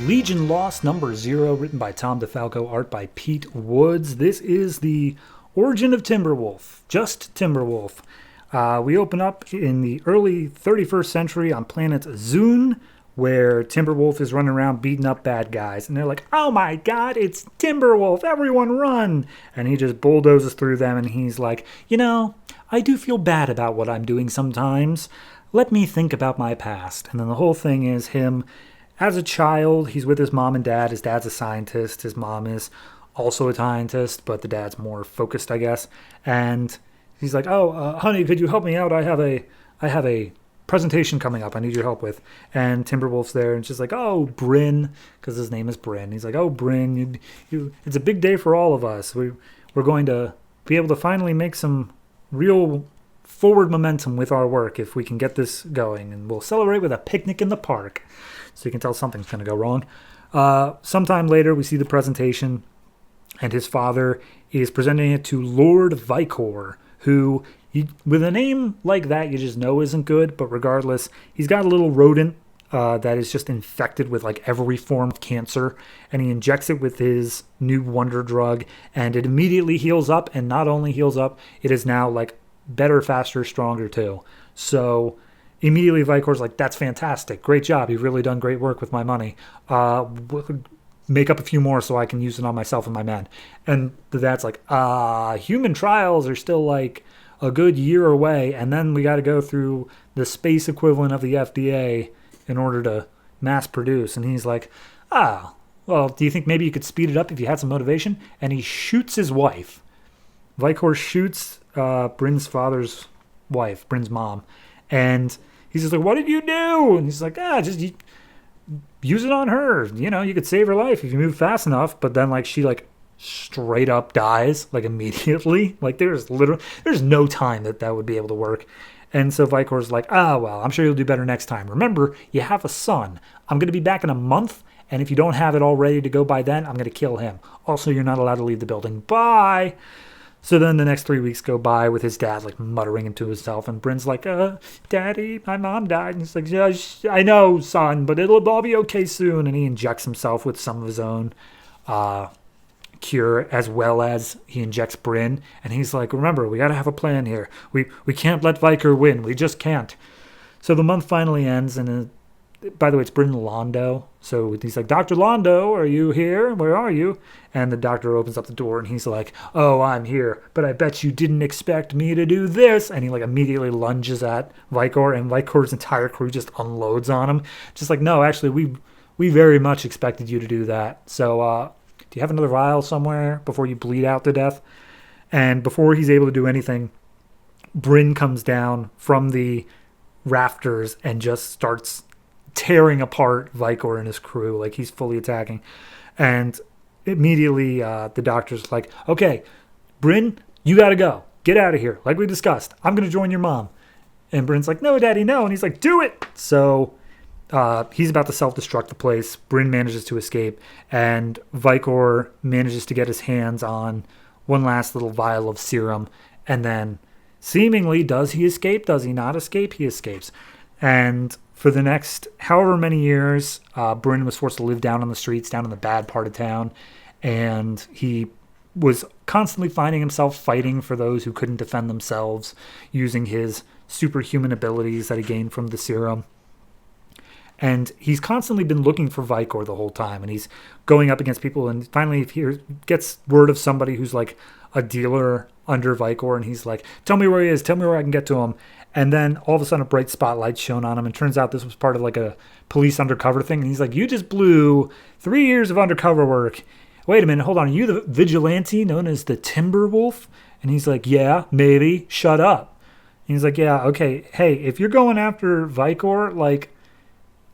Legion Lost number 0, written by Tom DeFalco, art by Pete Woods. This is the origin of Timberwolf, just Timberwolf. We open up in the early 31st century on planet Zune, where Timberwolf is running around beating up bad guys. And they're like, oh my god, it's Timberwolf, everyone run! And he just bulldozes through them, and he's like, I do feel bad about what I'm doing sometimes. Let me think about my past. And then the whole thing is him. As a child, he's with his mom and dad. His dad's a scientist. His mom is also a scientist, but the dad's more focused, I guess. And he's like, honey, could you help me out? I have a presentation coming up I need your help with. And Timberwolf's there, and she's like, oh, Bryn, because his name is Bryn. He's like, oh, Bryn, it's a big day for all of us. We're going to be able to finally make some real forward momentum with our work if we can get this going. And we'll celebrate with a picnic in the park. So you can tell something's going to go wrong. Sometime later, we see the presentation, and his father is presenting it to Lord Vicor, who, with a name like that, you just know isn't good. But regardless, he's got a little rodent that is just infected with like every form of cancer, and he injects it with his new wonder drug, and it immediately heals up. And not only heals up, it is now like better, faster, stronger too. So immediately Vicor's like, that's fantastic. Great job. You've really done great work with my money. Make up a few more so I can use it on myself and my men. And the dad's like, human trials are still like a good year away. And then we got to go through the space equivalent of the FDA in order to mass produce. And he's like, well, do you think maybe you could speed it up if you had some motivation? And he shoots his wife. Vicor shoots Bryn's father's wife, Bryn's mom. And he's just like, what did you do? And he's like, just use it on her. You could save her life if you move fast enough. But then, like, she, like, straight up dies, like, immediately. Like, there's no time that would be able to work. And so Vicor's like, well, I'm sure you'll do better next time. Remember, you have a son. I'm going to be back in a month. And if you don't have it all ready to go by then, I'm going to kill him. Also, you're not allowed to leave the building. Bye. So then the next 3 weeks go by with his dad, like, muttering into himself. And Bryn's like, Daddy, my mom died. And he's like, yeah, I know, son, but it'll all be okay soon. And he injects himself with some of his own cure, as well as he injects Bryn. And he's like, remember, we got to have a plan here. We can't let Vicor win. We just can't. So the month finally ends, and by the way, it's Bryn Londo. So he's like, Dr. Londo, are you here? Where are you? And the doctor opens up the door, and he's like, oh, I'm here, but I bet you didn't expect me to do this. And he like immediately lunges at Vicor, and Vicor's entire crew just unloads on him. Just like, no, actually, we very much expected you to do that. So do you have another vial somewhere before you bleed out to death? And before he's able to do anything, Bryn comes down from the rafters and just starts tearing apart Vicor and his crew. Like, he's fully attacking. And immediately the doctor's like, okay, Bryn, you gotta go. Get out of here. Like we discussed. I'm gonna join your mom. And Bryn's like, no, Daddy, no. And he's like, do it. So he's about to self-destruct the place. Bryn manages to escape. And Vicor manages to get his hands on one last little vial of serum. And then seemingly, does he escape? Does he not escape? He escapes. And for the next however many years, Bryn was forced to live down on the streets, down in the bad part of town. And he was constantly finding himself fighting for those who couldn't defend themselves, using his superhuman abilities that he gained from the serum. And he's constantly been looking for Vicor the whole time. And he's going up against people. And finally, he gets word of somebody who's like a dealer under Vicor. And he's like, tell me where he is. Tell me where I can get to him. And then all of a sudden a bright spotlight's shown on him. And turns out this was part of like a police undercover thing. And he's like, you just blew 3 years of undercover work. Wait a minute, hold on. Are you the vigilante known as the Timberwolf? And he's like, yeah, maybe. Shut up. And he's like, yeah, okay. Hey, if you're going after Vicor, like,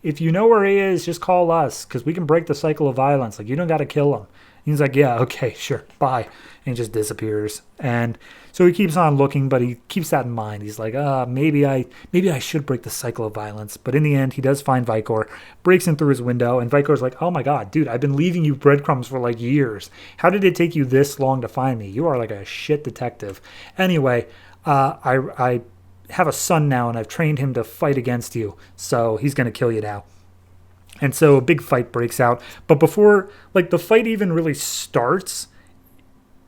if you know where he is, just call us, because we can break the cycle of violence. Like, you don't got to kill him. And he's like, yeah, okay, sure, bye. And he just disappears. And so he keeps on looking, but he keeps that in mind. He's like, maybe I should break the cycle of violence. But in the end, he does find Vicor, breaks in through his window, and Vicor's like, oh my god, dude, I've been leaving you breadcrumbs for like years. How did it take you this long to find me? You are like a shit detective. Anyway, I have a son now, and I've trained him to fight against you, so he's going to kill you now. And so a big fight breaks out. But before, like, the fight even really starts,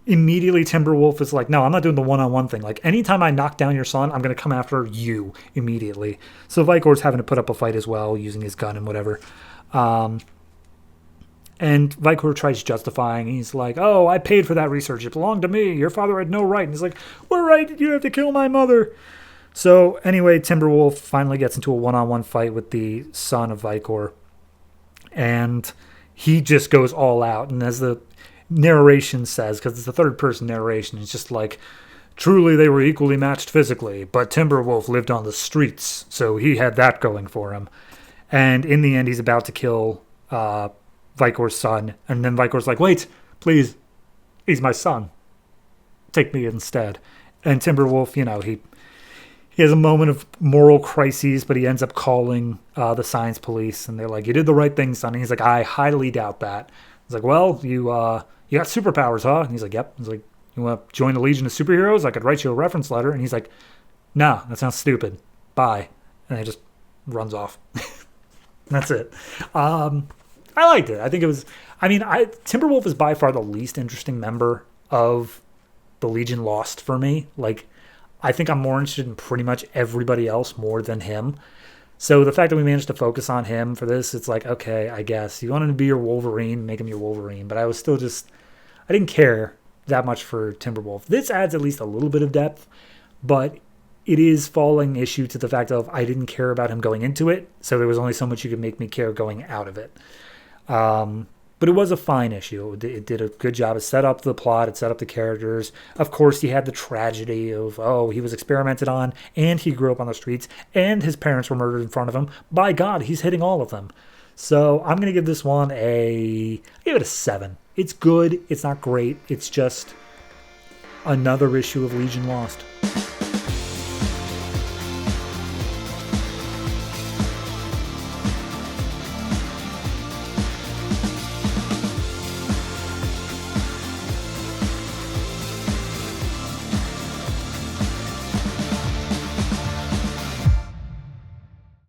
immediately Timberwolf is like, no, I'm not doing the one-on-one thing. Like, anytime I knock down your son, I'm going to come after you immediately. So Vicor's having to put up a fight as well, using his gun and whatever. And Vicor tries justifying. He's like, oh, I paid for that research. It belonged to me. Your father had no right. And he's like, what right did you have to kill my mother? So anyway, Timberwolf finally gets into a one-on-one fight with the son of Vicor. And he just goes all out. And as the narration says, because it's a third-person narration, it's just like, truly they were equally matched physically, but Timberwolf lived on the streets, so he had that going for him. And in the end, he's about to kill Vicor's son. And then Vicor's like, wait, please, he's my son. Take me instead. And Timberwolf, he has a moment of moral crises, but he ends up calling the science police, and they're like, you did the right thing, son. And he's like, I highly doubt that. He's like, well, you got superpowers, huh? And he's like, yep. He's like, you want to join the Legion of Superheroes? I could write you a reference letter. And he's like, no, that sounds stupid. Bye. And he just runs off. That's it. I liked it. I think it was, Timberwolf is by far the least interesting member of the Legion Lost for me. Like, I think I'm more interested in pretty much everybody else more than him. So the fact that we managed to focus on him for this, it's like, okay, I guess. You want him to be your Wolverine, make him your Wolverine. But I was still I didn't care that much for Timberwolf. This adds at least a little bit of depth, but it is falling issue to the fact of I didn't care about him going into it, so there was only so much you could make me care going out of it. But it was a fine issue. It did a good job. It set up the plot. It set up the characters. Of course, you had the tragedy of, he was experimented on, and he grew up on the streets, and his parents were murdered in front of him. By God, he's hitting all of them. So I'm going to give this one I give it a 7. It's good. It's not great. It's just another issue of Legion Lost.